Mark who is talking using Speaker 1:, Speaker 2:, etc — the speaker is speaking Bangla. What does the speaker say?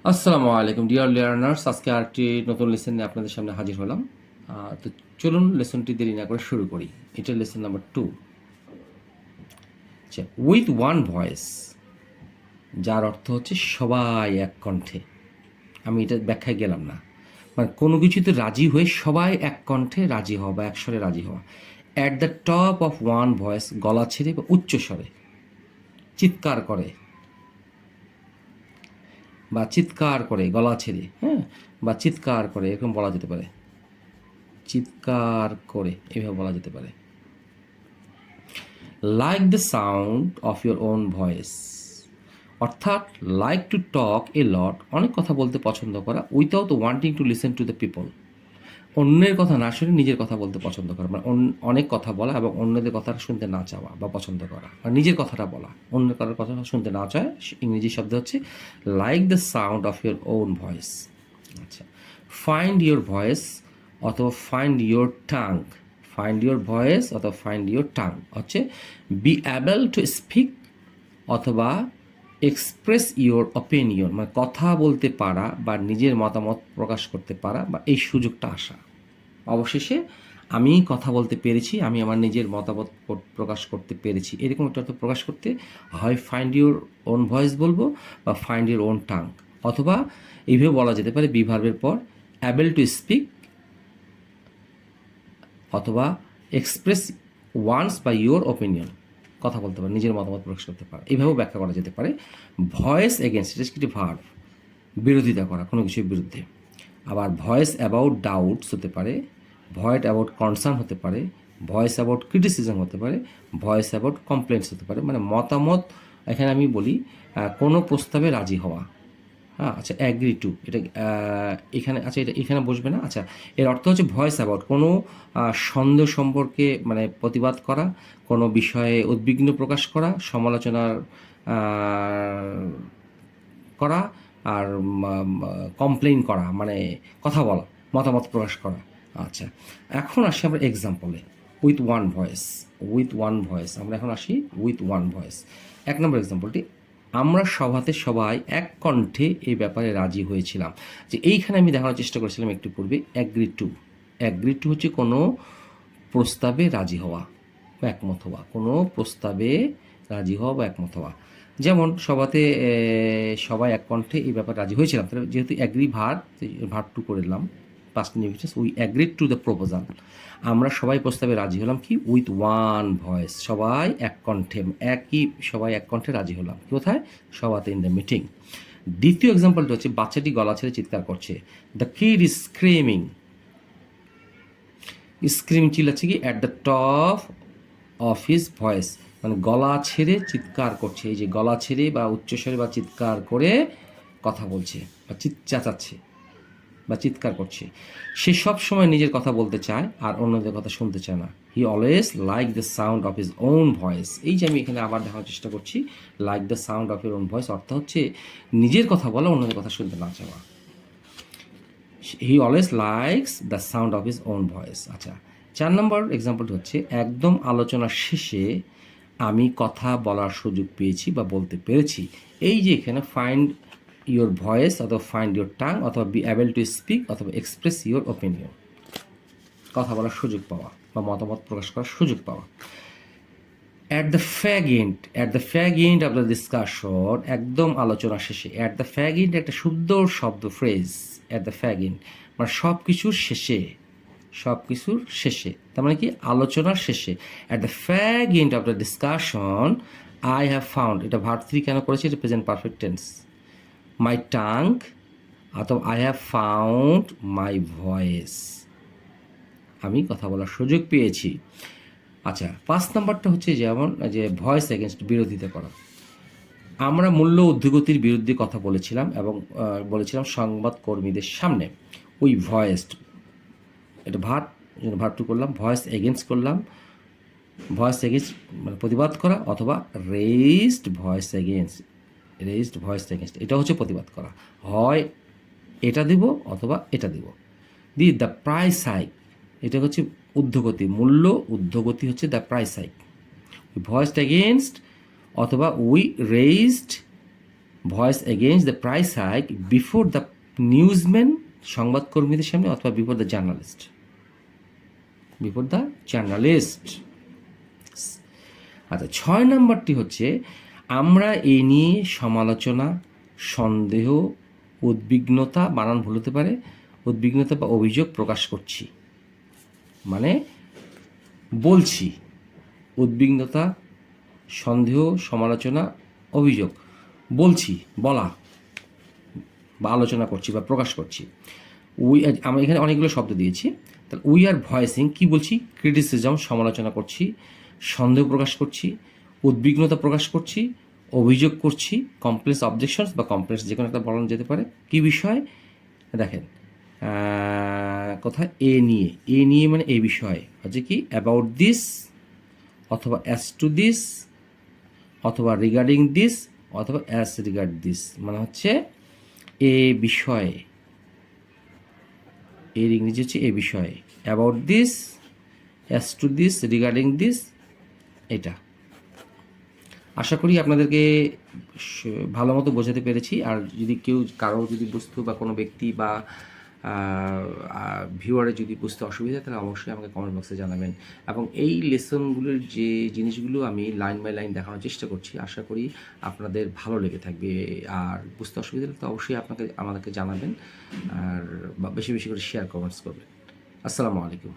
Speaker 1: আসসালামু আলাইকুম ডিয়ার লার্নার্স, আজকে আরেকটি নতুন লেসন নিয়ে আপনাদের সামনে হাজির হলাম। তো চলুন লেসনটি দেরি না করে শুরু করি। এটা লেসন নাম্বার 2। আচ্ছা, উইথ ওয়ান ভয়েস, যার অর্থ হচ্ছে সবাই এক কণ্ঠে। আমি এটা ব্যাখ্যায় গেলাম না, মানে কোনো কিছুতে রাজি হয়ে সবাই এক কণ্ঠে রাজি হওয়া বা একস্বরে রাজি হওয়া। At the top of one voice, গলা ছেড়ে বা উচ্চ স্বরে চিৎকার করে বা চিৎকার করে গলা ছেড়ে, হ্যাঁ, বা চিৎকার করে, এরকম বলা যেতে পারে। চিৎকার করে এভাবে বলা যেতে পারে। Like the sound of your own voice, অর্থাৎ লাইক টু টক এ লট, অনেক কথা বলতে পছন্দ করা, without wanting to listen to the people, অন্যের কথা না শুনে নিজের কথা বলতে পছন্দ করা, মানে অনেক কথা বলা এবং অন্যদের কথা শুনতে না চাওয়া বা পছন্দ করা, আর নিজের কথাটা বলা, অন্যের কারোর কথা শুনতে না চায়। ইংরেজি শব্দ হচ্ছে like the sound of your own voice. আচ্ছা, ফাইন্ড ইউর ভয়েস অথবা find your tongue. Find your voice অথবা ফাইন্ড ইউর টাং হচ্ছে বি অ্যাবল টু স্পিক অথবা এক্সপ্রেস ইউর অপিনিয়ন, মানে কথা বলতে পারা বা নিজের মতামত প্রকাশ করতে পারা বা এই সুযোগটা আসা। অবশেষে আমি কথা বলতে পেরেছি, আমি আমার নিজের মতামত প্রকাশ করতে পেরেছি, এরকম একটা অর্থ প্রকাশ করতে হয় ফাইন্ড ইউর ওন ভয়েস বলবো বা ফাইন্ড ইউর ওন টাং, অথবা এইভাবে বলা যেতে পারে বি ভার্বের পর অ্যাবল টু স্পিক অথবা এক্সপ্রেস ওয়ান্স বা ইউর ওপিনিয়ন, কথা বলতে পারে, নিজের মতামত প্রকাশ করতে পারে, এইভাবেও ব্যাখ্যা করা যেতে পারে। ভয়েস এগেনস্ট, এটা একটি ভার্ব, বিরোধিতা করা কোনো কিছুর বিরুদ্ধে। আবার ভয়েস অ্যাবাউট ডাউটস হতে পারে, ভয়েস অ্যাবাউট কনসার্ন হতে পারে, ভয়েস অ্যাবাউট ক্রিটিসিজম হতে পারে, ভয়েস অ্যাবাউট কমপ্লেন্টস হতে পারে, মানে মতামত। এখানে আমি বলি কোনো প্রস্তাবে রাজি হওয়া। হ্যাঁ, আচ্ছা, অ্যাগ্রি টু, এটা এখানে, আচ্ছা এটা এখানে বসবে না। আচ্ছা, এর অর্থ হচ্ছে ভয়েস অ্যাবাউট, কোনো সন্দেহ সম্পর্কে মানে প্রতিবাদ করা, কোনো বিষয়ে উদ্বিগ্ন প্রকাশ করা, সমালোচনার করা, আর কমপ্লেইন করা মানে কথা বলা, মতামত প্রকাশ করা। আচ্ছা, এখন আসি আমরা এক্সাম্পলে। With one voice, with one voice, আমরা এখন আসি উইথ ওয়ান ভয়েস। এক নম্বর এক্সাম্পলটি, আমরা সভাতে সবাই এক কণ্ঠে এই ব্যাপারে রাজি হয়েছিলাম। যে এইখানে আমি দেখানোর চেষ্টা করেছিলাম একটু পূর্বে, অ্যাগ্রি টু। অ্যাগ্রি টু হচ্ছে কোনো প্রস্তাবে রাজি হওয়া বা একমত হওয়া, কোনো প্রস্তাবে রাজি হওয়া বা একমত হওয়া। যেমন সভাতে সবাই এক কণ্ঠে এই ব্যাপারে রাজি হয়েছিলাম, তাহলে যেহেতু অ্যাগ্রি ভার্ব টু করলাম, past indefinite, we agreed to the proposal. আমরা সবাই প্রস্তাবে রাজি হলাম কি, উইথ ওয়ান ভয়েস, সবাই এক কণ্ঠে, সবাই এক কণ্ঠে রাজি হলাম কোথায়, সভাতে, ইন দ্য মিটিং। দ্বিতীয় এক্সাম্পলটা হচ্ছে বাচ্চাটি গলা ছেড়ে চিৎকার করছে, the kid is screaming. Scream চিল্লাচ্ছে কি, at the top of his voice, মানে গলা ছেড়ে চিৎকার করছে। এই যে গলা ছেড়ে বা উচ্চস্বরে বা চিৎকার করে কথা বলছে বা চেঁচাচ্ছে বা চিৎকার করছে। সে সব সময় নিজের কথা বলতে চায় আর অন্যদের কথা শুনতে চায় না। He always like the sound of his own voice. এই যে আমি এখানে আবার দেখার চেষ্টা করছি, like the sound of your own voice অর্থ হচ্ছে নিজের কথা বলা, অন্যদের কথা শুনতে না চাওয়া। He always likes the sound of his own voice. আচ্ছা, 4 নম্বর এক্সাম্পলটি হচ্ছে একদম আলোচনার শেষে আমি কথা বলার সুযোগ পেয়েছি বা বলতে পেরেছি। এই যে এখানে ফাইন্ড ইউর ভয়েস অথবা ফাইন্ড ইউর টাং অথবা বি অ্যাবল টু স্পিক অথবা এক্সপ্রেস ইউর ওপিনিয়ন, কথা বলার সুযোগ পাওয়া বা মতামত প্রকাশ করার সুযোগ পাওয়া। At the fag end of the discussion, একদম আলোচনা শেষে। অ্যাট দ্য ফ্যাগ এন্ড একটা সুন্দর শব্দ, phrase. At the fag and মানে সব কিছুর শেষে, সব কিছুর শেষে, তার মানে কি আলোচনার শেষে। At the fag end of the discussion I have found, এটা ভার্ব 3 কেন করেছি, এটা present perfect tense. My tongue অথবা I have found my voice, আমি কথা বলার সুযোগ পেয়েছি। আচ্ছা, 5 নম্বরটা হচ্ছে যেমন যে ভয়েস এগেনস্ট, বিরোধিতা করা। আমরা মূল্য ঊর্ধ্বগতির বিরুদ্ধে কথা বলেছিলাম এবং বলেছিলাম সংবাদ কর্মীদের সামনে। উই ভয়েসড, এটা ভার্ব টু করলাম, ভয়েস এগেনস্ট করলাম, ভয়েস এগেনস্ট মানে প্রতিবাদ করা, অথবা রেইজড ভয়েস এগেনস্ট, এটা হচ্ছে প্রতিবাদ করা। হয় এটা দিব অথবা এটা দিব। দ্য প্রাইস হাইক, এটা হচ্ছে ঊর্ধ্বগতি, মূল্য ঊর্ধ্বগতি হচ্ছে the price hike. Voiced against অথবা we raised voice against the price hike before the newsman, সংবাদকর্মীদের সামনে, অথবা before the journalist. Before the journalist. আচ্ছা, 6 নম্বরটি হচ্ছে আমরা এই নিয়ে সমালোচনা, সন্দেহ, উদ্বিগ্নতা, বানান ভুল হতে পারে, উদ্বিগ্নতা বা অভিযোগ প্রকাশ করছি। মানে বলছি, উদ্বিগ্নতা, সন্দেহ, সমালোচনা, অভিযোগ, বলছি, বলা বা আলোচনা করছি বা প্রকাশ করছি। আমরা এখানে অনেকগুলো শব্দ দিয়েছি। তাহলে উই আর ভয়েসিং, কী বলছি? ক্রিটিসিজম, সমালোচনা করছি, সন্দেহ প্রকাশ করছি, উদ্বিগ্নতা প্রকাশ করছি, অভিযোগ করছি, কমপ্লেক্স অবজেকশনস বা কমপ্লেক্স যে কোনো একটা বলানো যেতে পারে। কী বিষয়? দেখেন কোথায় এ নিয়ে মানে এই বিষয়ে হচ্ছে কি অ্যাবাউট দিস, অথবা অ্যাজ টু দিস, অথবা রিগার্ডিং দিস, অথবা অ্যাজ রিগার্ড দিস, মানে হচ্ছে এ বিষয়ে। এর ইংরেজি হচ্ছে এ বিষয়ে, about this, as to this, regarding this. এটা আশা করি আপনাদেরকে ভালো মতো বোঝাতে পেরেছি। আর যদি কারো যদি বুঝতে বা কোনো ব্যক্তি বা ভিউয়ারে যদি বুঝতে অসুবিধা হয় তাহলে অবশ্যই আমাকে কমেন্ট বক্সে জানাবেন। এবং এই লেসনগুলোর যে জিনিসগুলো আমি লাইন বাই লাইন দেখানোর চেষ্টা করছি, আশা করি আপনাদের ভালো লেগে থাকবে। আর বুঝতে অসুবিধা হলে তো অবশ্যই আমাদেরকে জানাবেন, আর বেশি বেশি করে শেয়ার কমেন্টস করবেন। আসসালামু আলাইকুম।